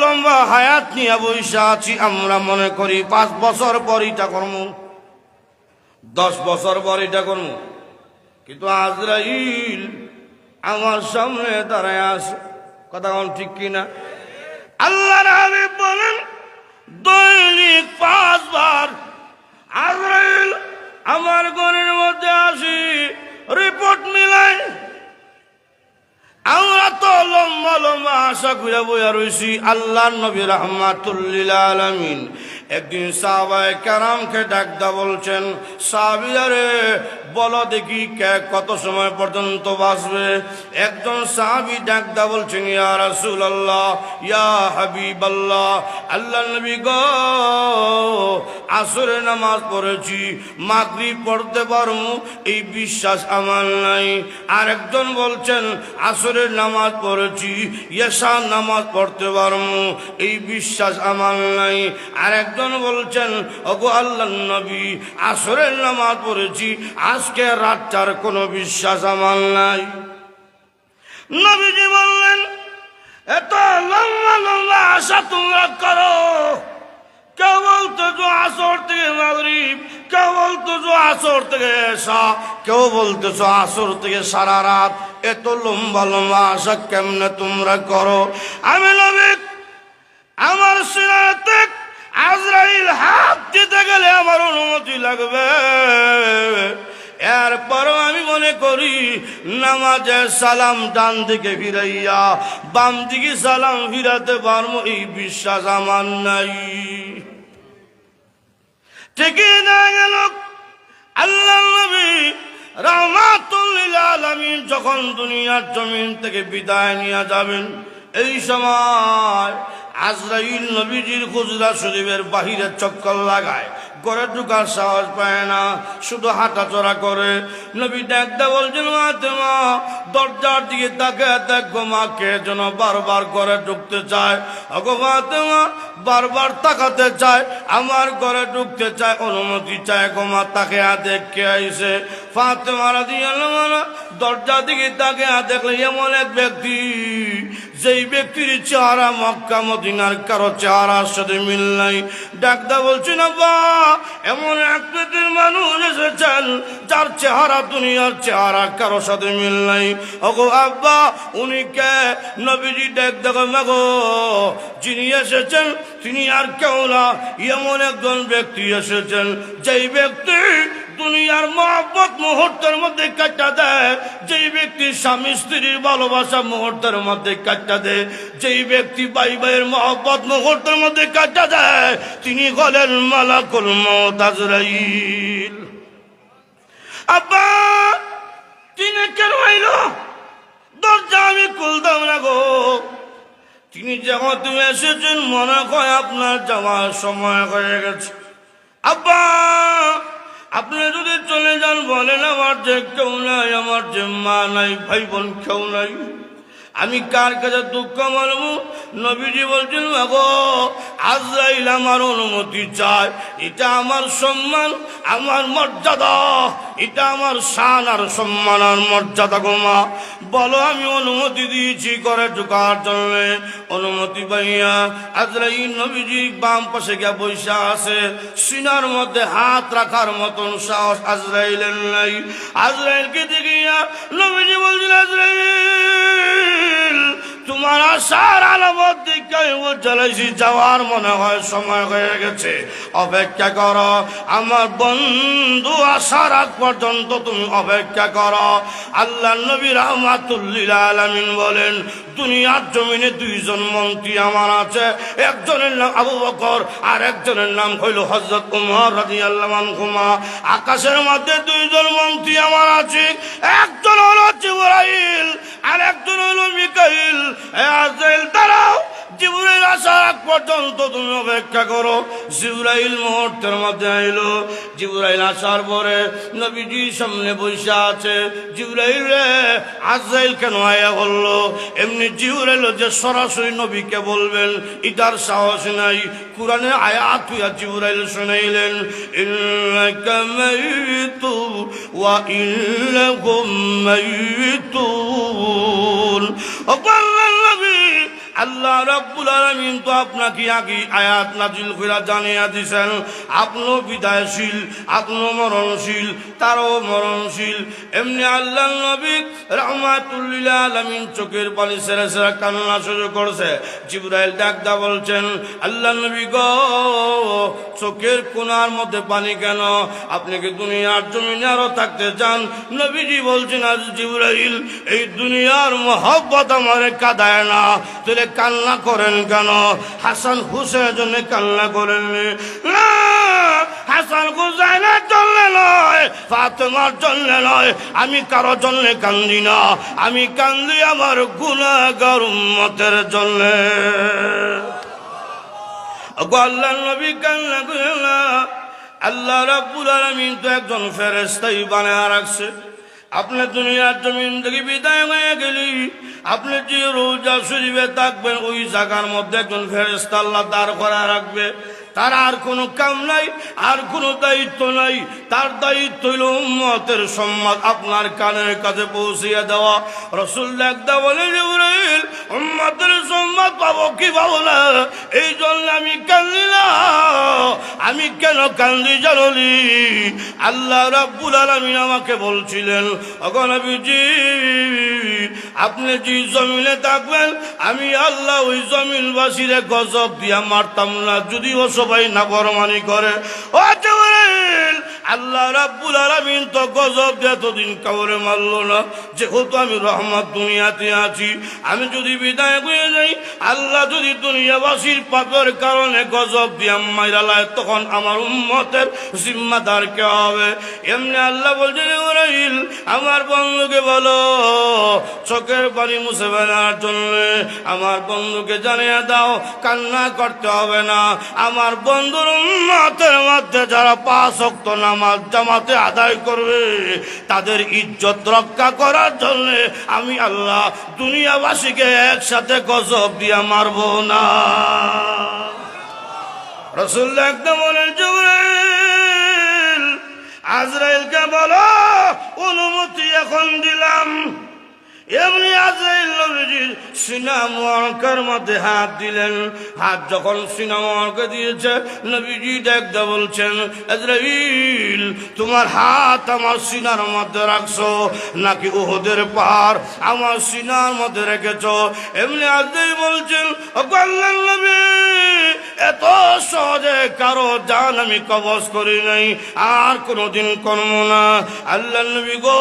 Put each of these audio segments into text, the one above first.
লম্বা হায়াত নিয়ে বৈশা আছি, আমরা মনে করি 5 বছর পর এটা করবো, 10 বছর পর এটা করবো, কিন্তু আজরাইল আমার সামনে দাঁড়ায় আছে। কথা কোন ঠিক কিনা? আল্লাহর হাবিব বলেন দৈনিক 5 বার আজরাইল আমার ঘরের মধ্যে আসি, রিপোর্ট মিলাই। আমরা তো লম্বা লম্বা আশা করে বইয়া রয়েছি। আল্লাহর নবী রাহমাতুল লিল আলামিন একদিন সাহাবায়ে কেরামকে ডাকদা বলছেন, সাহাবীরা রে বলো দেখি কে কত সময় পর্যন্ত বাঁচবে? একজন সাহাবী ডাকদা বলছেন, ইয়া রাসূলুল্লাহ, ইয়া হাবিবাল্লাহ, আল্লাহর নবী গো, আসরের নামাজ পড়েছি, মাগরিব পড়তে পারবো এই বিশ্বাস আমার নাই। আরেকজন বলছেন আসরের নামাজ পড়েছি, ইশার নামাজ পড়তে পারবো এই বিশ্বাস আমার নাই। আরেকজন বলছেন, ওগো আল্লাহর নবী, আসরের নামাজ পড়েছি, আজকে রাতটার কোনো বিশ্বাস আমার নাই। নবীজি বললেন, এত লম্বা লম্বা আশা তোমরা করো, কেউ বলতেছো আসর থেকে মাগরিব, কেউ বলতেছো আসর থেকে এশা, কেউ বলতেছো আসর থেকে সারা রাত। এত লম্বা লম্বা আশা কেমনে তোমরা করো? আমি নবী, আমার সিনাতে আজরাইল হাত দিতে গেলে আমার অনুমতি লাগবে। এরপরও আমি মনে করি নামাজে সালাম ডান দিকে ফিরাইয়া বাম দিকে সালাম ফিরাতে পারবো এই বিশ্বাস আমার নাই। ঠিকই না গেল আল্লাহর নবী রাহমাতুল লিল আলামিন যখন দুনিয়ার জমিন থেকে বিদায় নিয়ে যাবেন, এই সময় আজরাইল নবীজির হুজরা শরীফের বাহিরে চক্কর লাগায়, ঘরে ঢুকার সাহস পায় না, শুধু হাঁটাচড়া করে। নবী ডাকতে বলছেন, ফাতেমা দরজার দিকে তাকে দেখো, মা কে যেন বারবার ঘরে ঢুকতে চায়। ওগো ফাতেমা, বারবার তাকাতে চায়, আমার ঘরে ঢুকতে চায়, অনুমতি চায় গো মা, তাকে দেখে আইসে। ফাতেমা রাদিয়াল্লাহু আনহা দরজার দিকে তাকে দেখলে এমন এক ব্যক্তি, যেই ব্যক্তির চেহারা মক্কা মদিনার কারো চেহারার সাথে মিল নাই। ডাকদা বলছি, না বা এমন এক ব্যক্তির মানুষ এসেছেন যার চেহারা দুনিয়ার চেহারা কারো সাথে মিল নাই। ওগো আব্বা, উনি কে? নবীজি ডাক দেখো, মাগো যিনি এসেছেন তিনি আর কেউ না, এমন একজন ব্যক্তি এসেছেন যেই ব্যক্তি দুনিয়ার মহব্বত মুহূর্তের মধ্যে কাটা দেয়, যেই ব্যক্তি স্বামী স্ত্রীর ভালোবাসা মুহূর্তের মধ্যে কাটা দেয়, যেই ব্যক্তি ভাই ভাইয়ের মহব্বত মুহূর্তের মধ্যে কাটা দেয়, তিনি হলেন মালাকুল মউত আজরাইল। আব্বা, তিনি কেন আইল? দরজা আমি খুলতাম না গো। তিনি যখন তুমি এসেছেন মনে হয় আপনার যাওয়ার সময় হয়ে গেছে। আব্বা, আপনি যদি চলে যান বলেন, আমার যে কেউ নাই, আমার যে মা নাই, ভাই বোন কেউ নাই, আমি কার কাছে দুঃখ বলবো? নবীজি বলছেন, গো আজরাইল আমার অনুমতি চায়, এটা আমার সম্মান, আমার মর্যাদা, এটা আমার শান আর সম্মান আর মর্যাদা গো মা। বলো আমি অনুমতি দিয়েছি করে ঢোকার জন্য। অনুমতি পাইয়া আজরাইল নবীজি বাম পাশে গিয়ে বৈশা আছে, সিনার মধ্যে হাত রাখার মতন সাহস আজরাইলের নাই। আজরাইলকে দেখিয়া নবীজি বলছেন, আজরাইল তোমার আশার আলামত দেখে জ্বালাইছি, যাওয়ার মনে হয় সময় হয়ে গেছে, অপেক্ষা করো, আমার বন্ধু আসার আগ পর্যন্ত তুমি অপেক্ষা করো। আল্লাহ নবী রাহমাতুল লিল আলামিন বলেন, দুনিয়ার জমিনে 2 জন মন্ত্রী আমার আছে, একজনের নাম আবু বকর আর একজনের নাম হইল হযরত উমর রাদিয়াল্লাহু আনহুমা। আকাশের মধ্যে 2 জন মন্ত্রী আমার আছে, একজন হলো জিবরাইল আর একজন হলো মিকাইল। আজরাইল দাঁড়াও, জিবরাইল আসার আগ পর্যন্ত তুমি অপেক্ষা করো। জিবরাইল মুহূর্তের মধ্যে আইলো। জিবরাইল আসার পরে নবীজির সামনে বসে আছে। জিবরাইল রে, আজরাইল কেন আয়া বললো? এমনি জিবরাইল যে সরাসরি নবীকে বলবেন এটার সাহস নাই। কুরআনের আয়াত হইয়া জিবরাইল শুনাইলেন, ইন্নাকা মাইতু ওয়া ইন্নাহুম মাইতুন। ও আল্লাহর নবী, আল্লাহ রাব্বুল আলামিন তো আপনাকে আগে আয়াত নাজিল কইরা জানিয়ে দিয়েছেন আপনিও বিদায়শীল, আপনিও মরণশীল, তারও মরণশীল। এমনি আল্লাহ নবী রাহমাতুল লিল আলামিন চোখের পানি ছেড়ে ছেড়ে কান্না শুরু করছে। জিবরাইল ডাকদা বলছেন, আল্লাহ নবী গো, চোখের কোণার মধ্যে পানি কেন? আপনি কি দুনিয়ার জমিনে আরো থাকতে চান? নবীজি বলছেন, আজ জিবরাইল, এই দুনিয়ার মহব্বত আমারে কাঁদায় না, তাহলে কান্না করেন কেন? হাসান হুসেনের জন্য কান্না করেন না, হাসান হুসেনের জন্য নয়, ফাতেমার জন্য নয়, আমি কারো জন্য কান্দি না, আমি কান্দি আমার গুনাহগার উম্মতের জন্য। আল্লাহ নবী কান্না করেন না। আল্লাহ রাব্বুল আলামিন তো একজন ফেরেশতাই বানায় রাখছে। আপনি দুনিয়ার জমিন থেকে বিদায় হয়ে গেলি, আপনি যে রোজা শরীফে থাকবেন ওই জায়গার মধ্যে একজন ফেরেশতা আল্লাহ দাঁড় করা রাখবে। তার আর কোনো কাম নাই, আর কোনো দায়িত্ব নাই। তার দায়িত্ব হইল উম্মতের সম্মান আপনার কানের কাছে পৌঁছিয়ে দেওয়া। রাসূল একদা বলে, জিবরাইল, উম্মতের সম্মান পাবো কি পাবো না, এই জন্য আমি কান্দি না। আমি কেন কান্দি জানি? আল্লাহ রাব্বুল আলামিন আমাকে বলছিলেন, ওগো নবীজি, আপনি যে জমিনে থাকবেন আমি আল্লাহ ওই জমিনবাসীরে গজব দিয়া মারতাম না, যদিও সবাই নাফরমানি করে। ও জিবরাইল, আল্লাহ রাব্বুল আলামিন তো গজব দিয়ে এতদিন কাউরে মারল না, যেহেতু আমি রহমত দুনিয়াতে আছি। আমি যদি বিদায় হয়ে যাই, আল্লাহ যদি দুনিয়াবাসীর পাপের কারণে গজব দিয়া মাইরালায়, তখন আমার উম্মতের জিম্মাদার কে হবে? এমনি আল্লাহ বলছে, জিবরাইল, আমার বন্ধুকে বলো চোখের পানি মুছে ফেলার জন্য আমার বন্ধুকে জানিয়ে দাও কান্না করতে হবে না। আমার বন্ধুর উম্মতের মধ্যে যারা 5 ওয়াক্ত নামাজ জামাতে আদায় করবে, তাদের ইজ্জত রক্ষা করার জন্য আমি আল্লাহ দুনিয়াবাসীকে একসাথে গজব দিয়া মারব না। রাসূল একদম বলেন, জিবরাইল, আজরাইলকে বলো অনুমতি এখন দিলাম। এমনি আজরাইল নবীজির সিনা মুবারকের মধ্যে হাত দিলেন। হাত যখন সিনা মুবারকে দিয়েছে, নবীজি ডাকতে বলছেন, আজরাইল, তোমার হাত আমার সিনার মধ্যে রাখছো নাকি উহুদের পাহাড় আমার সিনার মধ্যে রেখেছো? এমনি আজরাইল বলছেন, ওগো আল্লাহর নবী, এত সহজে কারো জান আমি কবজ করি নাই, আর কোনোদিন করব না। আল্লাহর নবী গো,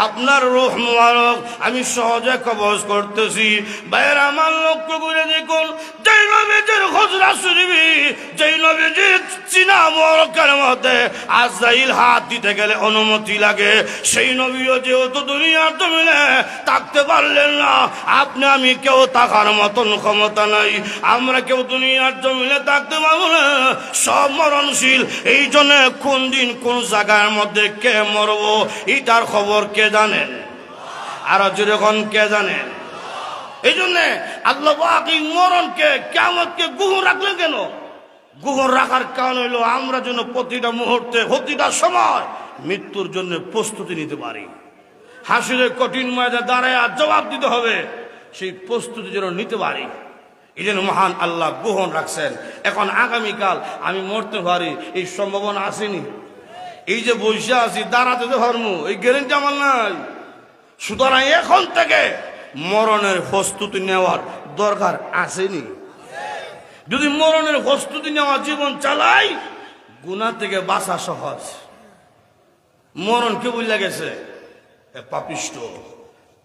আপনার রূহ মুবারক আমি সহজে কবজ করতেছি। বাইরে আমার লক্ষ্য করে দেখুন, যেই নবীজির হুজরা শরীফে, যেই নবীজির সিনা মুবারকের মধ্যে আজরাইল হাত দিতে গেলে অনুমতি লাগে, সেই নবীও যেহেতু দুনিয়ার জমিনে থাকতে পারলেন না, আপনি আমি কেউ থাকার মতন ক্ষমতা নাই, আমরা কেউ দুনিয়ার জমিনে থাকতে পারবো না, সব মরণশীল। এই জন্য কোন দিন কোন জায়গার মধ্যে কে মরবো এটার খবর কে জানেন? আরো যেরকম কে জানেন? এই জন্য আল্লাহ পাক এই মরণকে, কিয়ামতকে গোপন রাখলেন কেন? গোপন রাখার কারণ হইল আমরা যেন প্রতিটা মুহূর্তে, প্রতিটা সময় মৃত্যুর জন্য প্রস্তুতি নিতে পারি। হাসিলে কঠিন ময়দানে দাঁড়ায় জবাব দিতে হবে, সেই প্রস্তুতি যেন নিতে পারি। এই জন্য মহান আল্লাহ গোপন রাখছেন। এখন আগামীকাল আমি মরতে পারি, এই সম্ভাবনা আসেনি। এই যে বসে আছি, দাঁড়াতে তো পারবো, এই গ্যারেন্টি আমার নাই। সুতরাং এখন থেকে মরণের প্রস্তুতি নেওয়ার দরকার আসেনি। যদি মরণের প্রস্তুতি নেওয়া জীবন চালাই, গুনাহ থেকে বাঁচা সহজ। মরণ কে বুঝলে গেছে? পাপিষ্ট,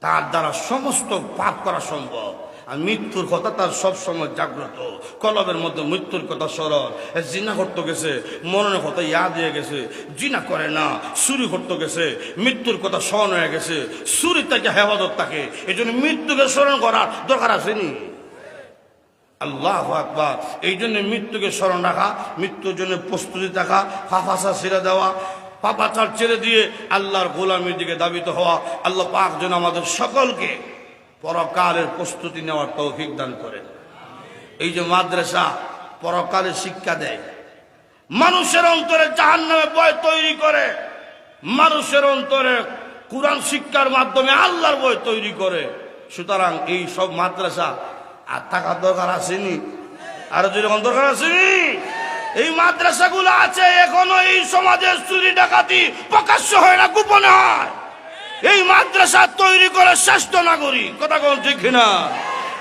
তার দ্বারা সমস্ত পাপ করা সম্ভব। আর মৃত্যুর কথা তার সবসময় জাগ্রত, কলবের মধ্যে মৃত্যুর কথা স্মরণ। জিনা করতে গেছে, মরণের কথা ইয়াদ হয়ে গেছে, জিনা করে না। চুরি করতে গেছে, মৃত্যুর কথা স্মরণ হয়ে গেছে, চুরি তাকে হেফাজত থাকে। এই জন্য মৃত্যুকে স্মরণ করার দরকার আসেনি। আল্লাহু আকবার। এই জন্য মৃত্যুকে স্মরণ রাখা, মৃত্যুর জন্য প্রস্তুতি থাকা, ফাফাসা ছেড়ে দেওয়া, পাপাচার ছেড়ে দিয়ে আল্লাহর গোলামির দিকে ধাবিত হওয়া। আল্লাহ পাক যেন আমাদের সকলকে পরকালের প্রস্তুতি নেওয়ার তৌফিক দান করেন। এই যে মাদ্রাসা পরকালের শিক্ষা দেয়, মানুষের অন্তরে জাহান্নামের ভয় তৈরি করে, মানুষের অন্তরে কোরআন শিক্ষার মাধ্যমে আল্লাহর ভয় তৈরি করে। সুতরাং এই সব মাদ্রাসা আর থাকার দরকার আসেনি, আর যেরকম দরকার আসেনি। এই মাদ্রাসাগুলো আছে এখনো এই সমাজের চুরি ডাকাতি প্রকাশ্য হয় না, গোপনে হয়। এই মাদ্রাসা তৈরি করে শ্রেষ্ঠ নাগরিক, কথা কোন ঠিক কিনা?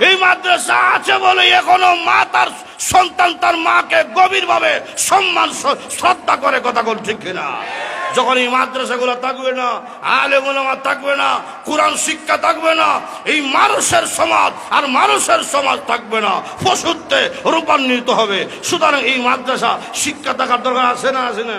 এই মাদ্রাসা আছে বলে এখনো মা তার সন্তান তার মাকে গভীরভাবে সম্মান শ্রদ্ধা করে, কথা কোন ঠিক কিনা? যখন এই মাদ্রাসাগুলো থাকবে না, আলেম ওলামা থাকবে না, কোরআন শিক্ষা থাকবে না, এই মানুষের সমাজ আর মানুষের সমাজ থাকবে না, পশুত্বে রূপান্তরিত হবে। সুতরাং এই মাদ্রাসা শিক্ষা থাকার দরকার আছে না, আছে না?